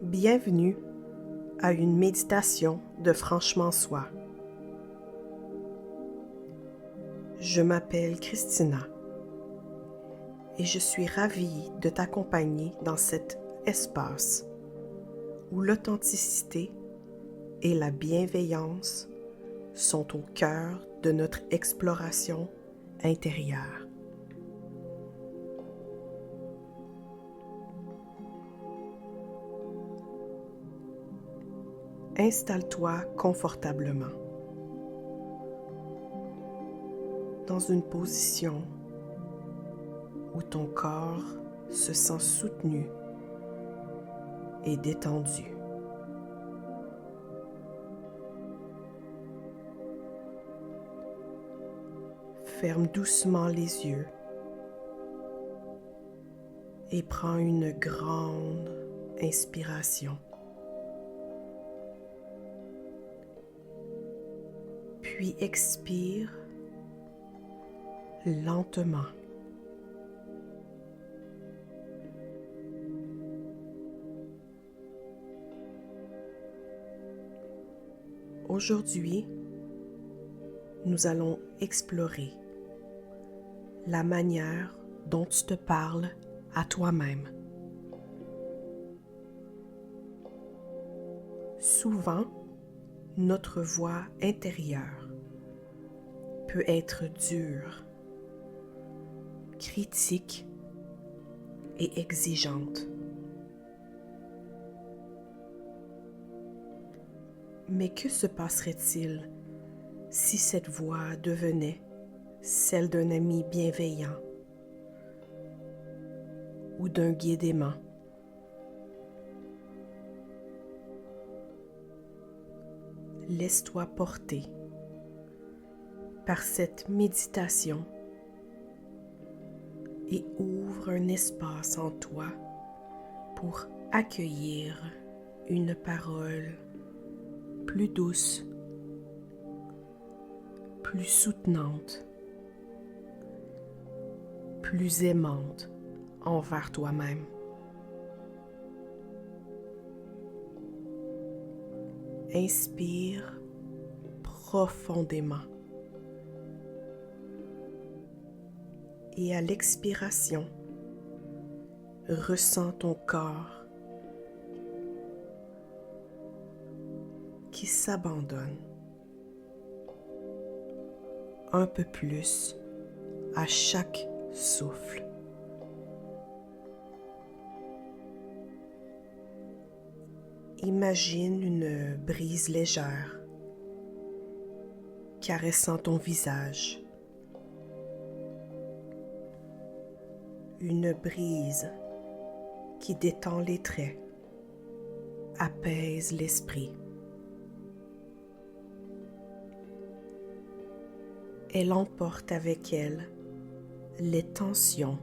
Bienvenue à une méditation de Franchement Soi. Je m'appelle Christina et je suis ravie de t'accompagner dans cet espace où l'authenticité et la bienveillance sont au cœur de notre exploration intérieure. Installe-toi confortablement dans une position où ton corps se sent soutenu et détendu. Ferme doucement les yeux et prends une grande inspiration. Puis expire lentement. Aujourd'hui, nous allons explorer la manière dont tu te parles à toi-même. Souvent, notre voix intérieure peut être dure, critique et exigeante. Mais que se passerait-il si cette voix devenait celle d'un ami bienveillant ou d'un guide aimant? Laisse-toi porter par cette méditation et ouvre un espace en toi pour accueillir une parole plus douce, plus soutenante, plus aimante envers toi-même. Inspire profondément et à l'expiration, ressens ton corps qui s'abandonne un peu plus à chaque souffle. Imagine une brise légère caressant ton visage. Une brise qui détend les traits, apaise l'esprit. Elle emporte avec elle les tensions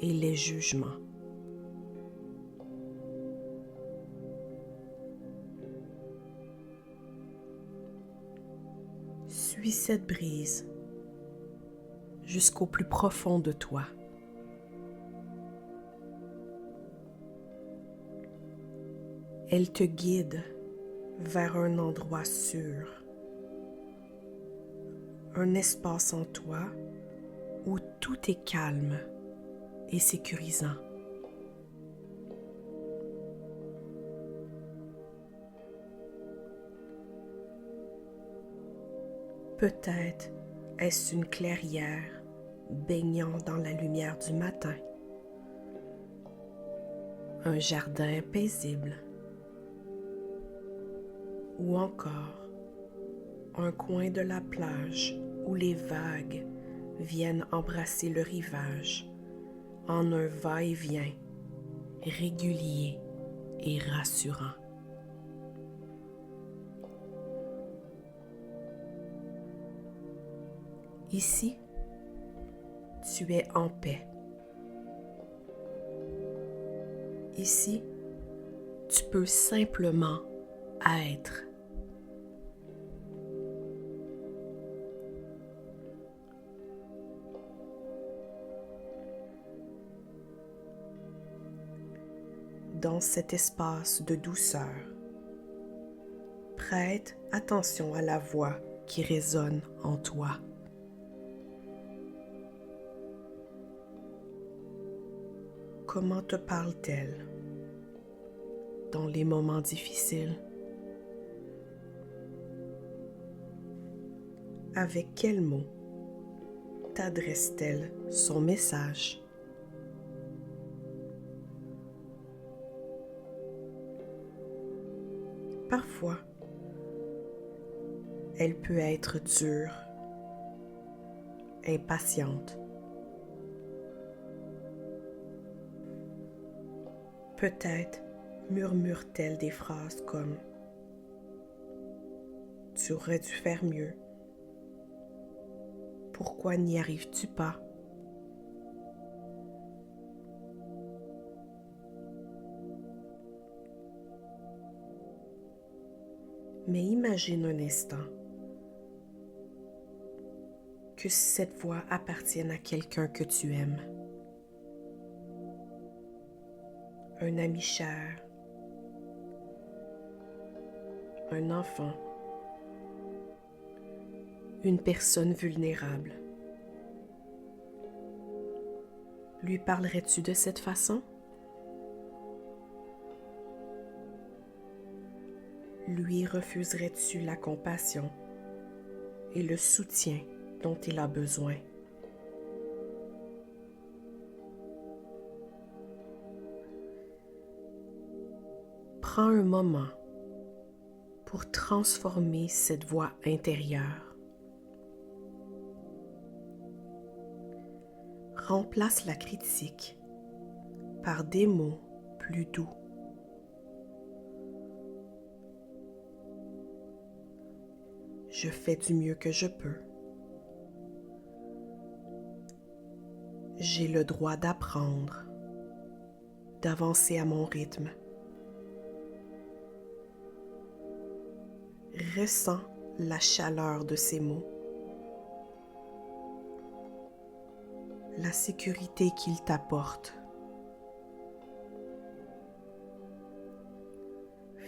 et les jugements. Suis cette brise jusqu'au plus profond de toi. Elle te guide vers un endroit sûr, un espace en toi où tout est calme et sécurisant. Peut-être est-ce une clairière baignant dans la lumière du matin, un jardin paisible, ou encore un coin de la plage où les vagues viennent embrasser le rivage en un va-et-vient régulier et rassurant. Ici, tu es en paix. Ici, tu peux simplement être. dans cet espace de douceur. Prête attention à la voix qui résonne en toi. Comment te parle-t-elle dans les moments difficiles? Avec quels mots t'adresse-t-elle son message? Parfois, elle peut être dure, impatiente. Peut-être murmure-t-elle des phrases comme « Tu aurais dû faire mieux » « Pourquoi n'y arrives-tu pas » Mais imagine un instant que cette voix appartienne à quelqu'un que tu aimes. Un ami cher, un enfant, une personne vulnérable. Lui parlerais-tu de cette façon? Lui refuserais-tu la compassion et le soutien dont il a besoin? Prends un moment pour transformer cette voix intérieure. Remplace la critique par des mots plus doux. Je fais du mieux que je peux. J'ai le droit d'apprendre, d'avancer à mon rythme. Ressens la chaleur de ces mots, la sécurité qu'ils t'apportent.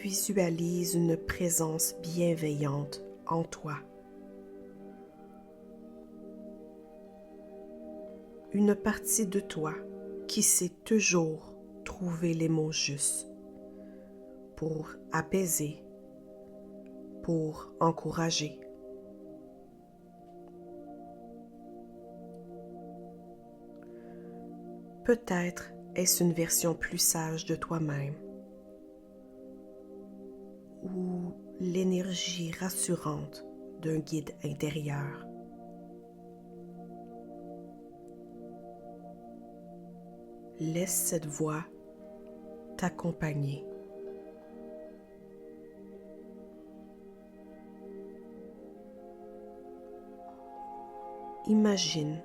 Visualise une présence bienveillante en toi. Une partie de toi qui sait toujours trouver les mots justes pour apaiser, pour encourager. Peut-être est-ce une version plus sage de toi-même ou l'énergie rassurante d'un guide intérieur. Laisse cette voix t'accompagner. Imagine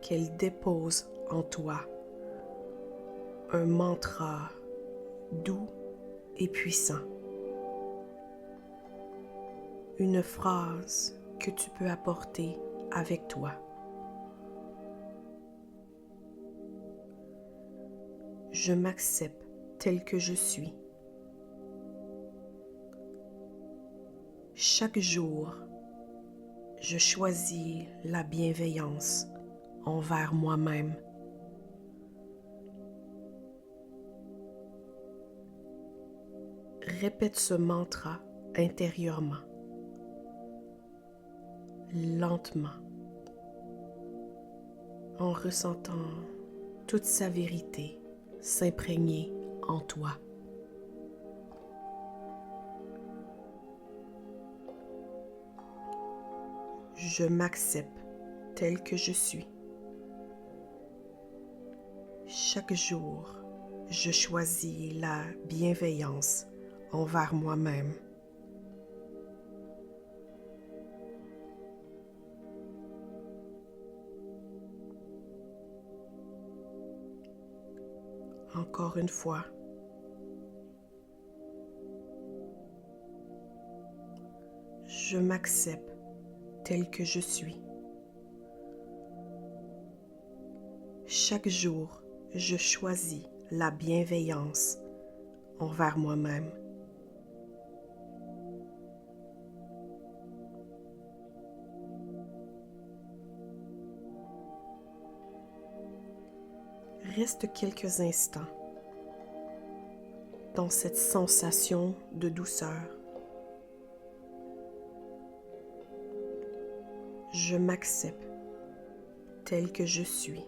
qu'elle dépose en toi un mantra doux et puissant. Une phrase que tu peux apporter avec toi. Je m'accepte tel que je suis. Chaque jour, je choisis la bienveillance envers moi-même. Répète ce mantra intérieurement, lentement, en ressentant toute sa vérité s'imprégner en toi. Je m'accepte tel que je suis. Chaque jour, je choisis la bienveillance envers moi-même. Encore une fois, je m'accepte tel que je suis. Chaque jour, je choisis la bienveillance envers moi-même. Reste quelques instants dans cette sensation de douceur. Je m'accepte tel que je suis.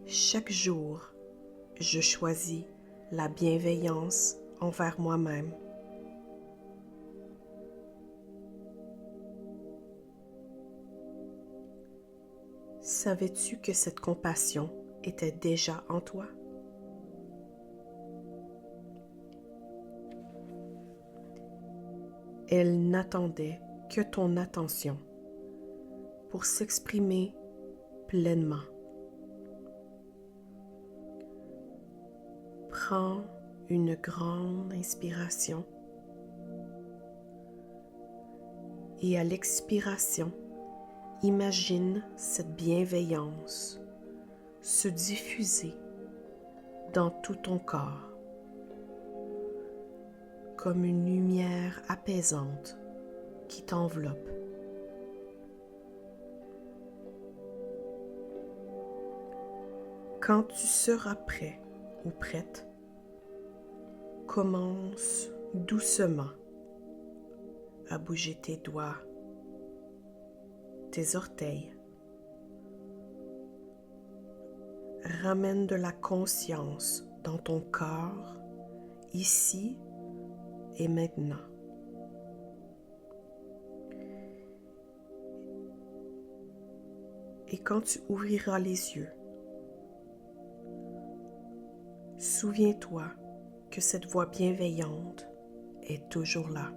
Chaque jour, je choisis la bienveillance envers moi-même. Savais-tu que cette compassion était déjà en toi? Elle n'attendait que ton attention pour s'exprimer pleinement. Prends une grande inspiration et à l'expiration, imagine cette bienveillance se diffuser dans tout ton corps comme une lumière apaisante qui t'enveloppe. Quand tu seras prêt ou prête, commence doucement à bouger tes doigts, tes orteils. Ramène de la conscience dans ton corps, ici et maintenant. Et quand tu ouvriras les yeux, souviens-toi que cette voix bienveillante est toujours là,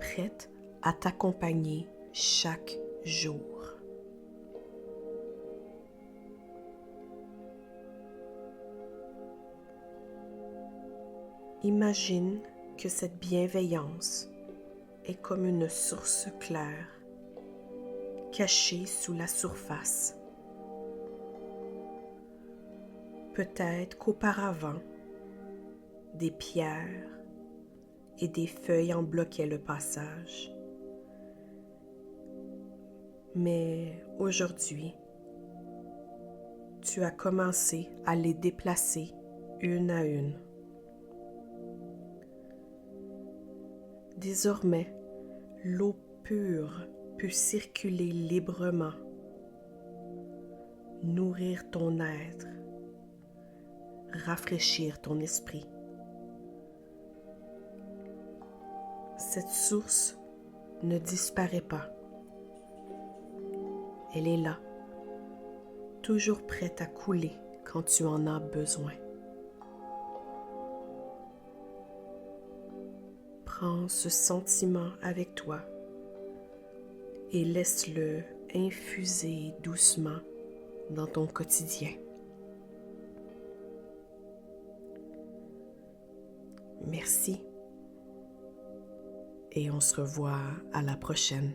prête à t'accompagner chaque jour. Imagine que cette bienveillance est comme une source claire, cachée sous la surface. Peut-être qu'auparavant, des pierres et des feuilles en bloquaient le passage. Mais aujourd'hui, tu as commencé à les déplacer une à une. Désormais, l'eau pure peut circuler librement, nourrir ton être, rafraîchir ton esprit. Cette source ne disparaît pas. Elle est là, toujours prête à couler quand tu en as besoin. Prends ce sentiment avec toi et laisse-le infuser doucement dans ton quotidien. Merci et on se revoit à la prochaine.